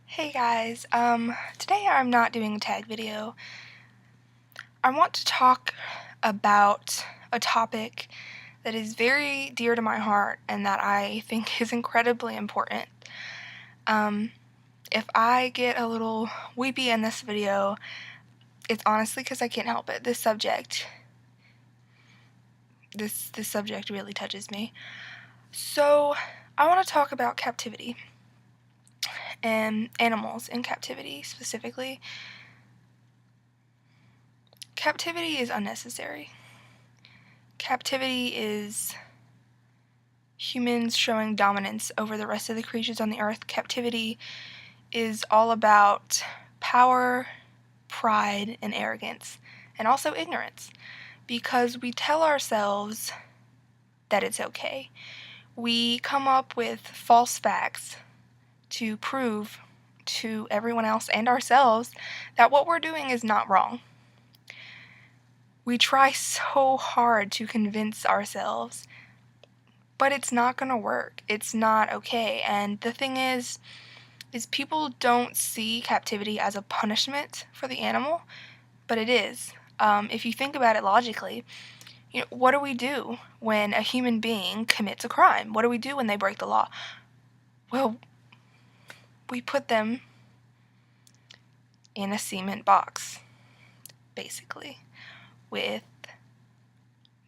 Hey guys, today I'm not doing a tag video. I want to talk about a topic that is very dear to my heart and that I think is incredibly important. If I get a little weepy in this video, it's honestly because I can't help it. This subject really touches me. So, I want to talk about captivity and animals in captivity specifically. Captivity is unnecessary. Captivity is humans showing dominance over the rest of the creatures on the earth. Captivity is all about power, pride, and arrogance, and also ignorance, because we tell ourselves that it's okay. We come up with false facts to prove to everyone else and ourselves that what we're doing is not wrong. We try so hard to convince ourselves, but it's not going to work. It's not okay. And the thing is people don't see captivity as a punishment for the animal, but it is. If you think about it logically, what do we do when a human being commits a crime? What do we do when they break the law? Well, we put them in a cement box, basically, with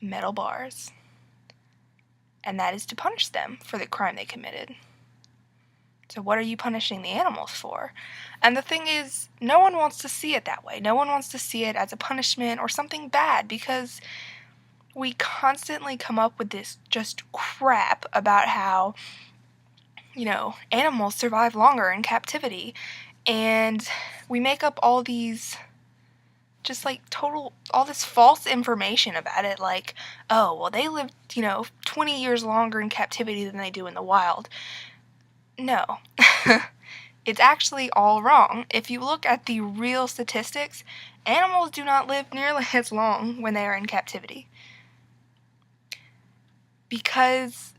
metal bars. And that is to punish them for the crime they committed. So what are you punishing the animals for? And the thing is, no one wants to see it that way. No one wants to see it as a punishment or something bad, because we constantly come up with this just crap about how, animals survive longer in captivity. And we make up all these all this false information about it, like, oh, well, they lived, 20 years longer in captivity than they do in the wild. No. It's actually all wrong. If you look at the real statistics, animals do not live nearly as long when they are in captivity, because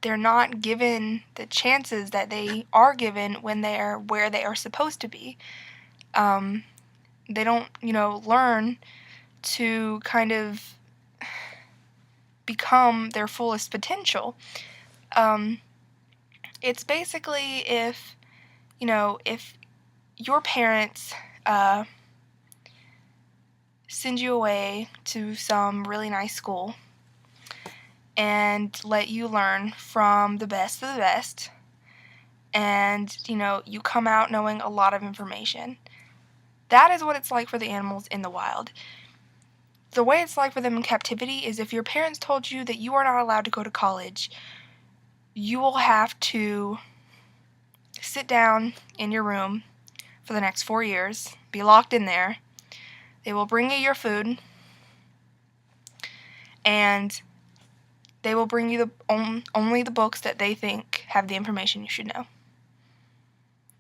they're not given the chances that they are given when they are where they are supposed to be. They don't, learn to kind of become their fullest potential. It's basically if your parents send you away to some really nice school and let you learn from the best of the best, and you come out knowing a lot of information. That is what it's like for the animals in the wild. The way it's like for them in captivity is, if your parents told you that you are not allowed to go to college, you will have to sit down in your room for the next 4 years, be locked in there. They will bring you your food, and they will bring you only the books that they think have the information you should know.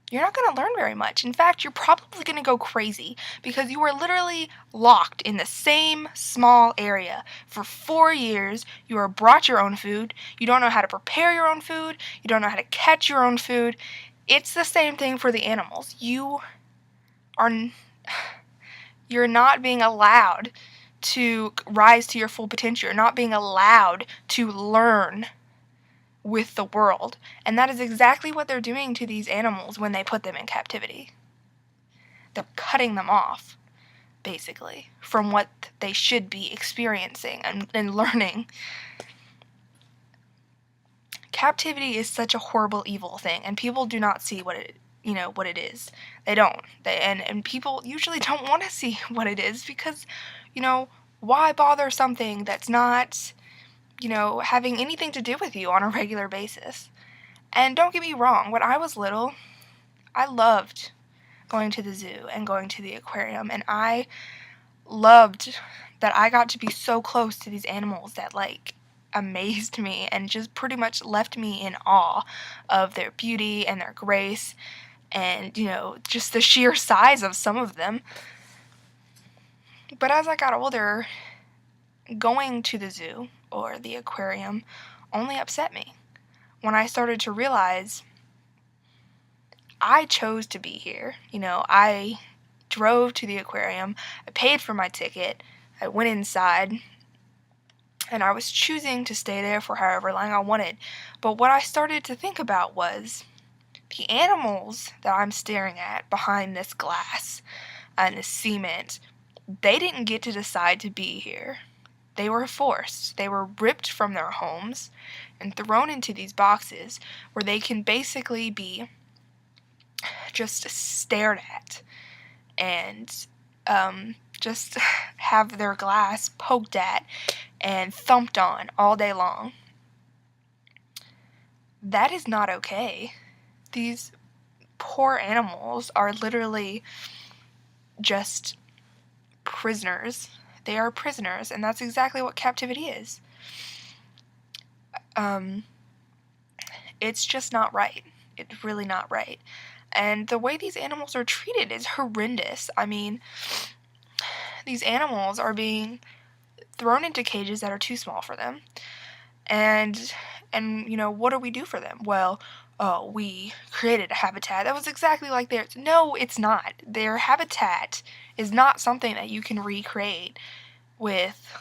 You're not going to learn very much. In fact, you're probably going to go crazy, because you are literally locked in the same small area for 4 years. You are brought your own food. You don't know how to prepare your own food. You don't know how to catch your own food. It's the same thing for the animals. You're not being allowed to rise to your full potential. You're not being allowed to learn with the world. And that is exactly what they're doing to these animals when they put them in captivity. They're cutting them off, basically, from what they should be experiencing and learning. Captivity is such a horrible, evil thing, and people do not see what it is. They don't. And people usually don't want to see what it is, because, why bother something that's not, having anything to do with you on a regular basis? And don't get me wrong, when I was little, I loved going to the zoo and going to the aquarium, and I loved that I got to be so close to these animals that, amazed me and just pretty much left me in awe of their beauty and their grace and, just the sheer size of some of them. But as I got older, going to the zoo or the aquarium only upset me when I started to realize I chose to be here. I drove to the aquarium, I paid for my ticket, I went inside, and I was choosing to stay there for however long I wanted. But what I started to think about was the animals that I'm staring at behind this glass and this cement, they didn't get to decide to be here. They were forced. They were ripped from their homes and thrown into these boxes where they can basically be just stared at and just have their glass poked at and thumped on all day long. That is not okay. These poor animals are literally just prisoners. They are prisoners, and that's exactly what captivity is. It's just not right. It's really not right. And the way these animals are treated is horrendous. I mean, these animals are being thrown into cages that are too small for them. And what do we do for them? Well, we created a habitat that was exactly like theirs. No, it's not. Their habitat is not something that you can recreate with,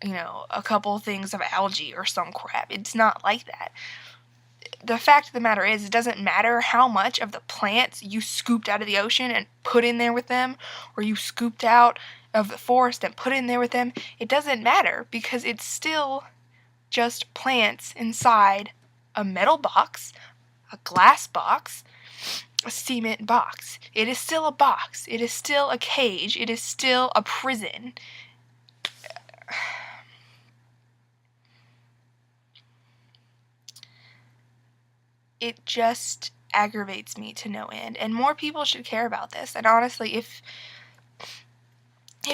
a couple things of algae or some crap. It's not like that. The fact of the matter is, it doesn't matter how much of the plants you scooped out of the ocean and put in there with them, or you scooped out of the forest and put in there with them. It doesn't matter because it's still just plants inside a metal box, a glass box, a cement box. It is still a box. It is still a cage. It is still a prison. It just aggravates me to no end, and more people should care about this. And honestly, if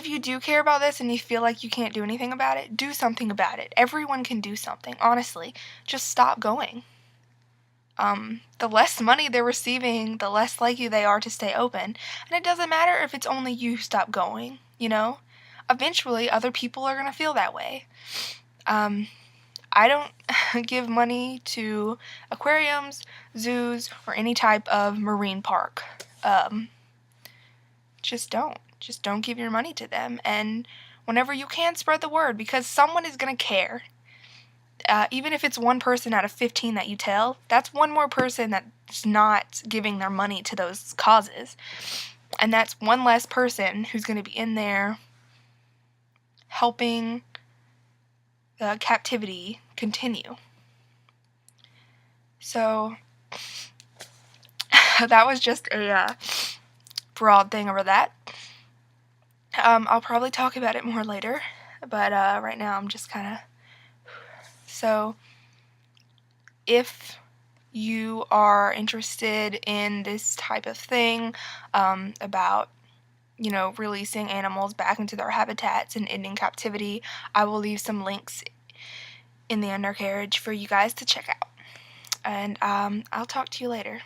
you do care about this and you feel like you can't do anything about it, do something about it. Everyone can do something, honestly. Just stop going. The less money they're receiving, the less likely they are to stay open. And it doesn't matter if it's only you who stop going, Eventually, other people are going to feel that way. I don't give money to aquariums, zoos, or any type of marine park. Just don't. Just don't give your money to them. And whenever you can, spread the word, because someone is going to care. Even if it's one person out of 15 that you tell, that's one more person that's not giving their money to those causes. And that's one less person who's going to be in there helping captivity continue. So that was just a broad thing over that. I'll probably talk about it more later, but right now I'm just kind of... So if you are interested in this type of thing, about releasing animals back into their habitats and ending captivity, I will leave some links in the undercarriage for you guys to check out. And I'll talk to you later.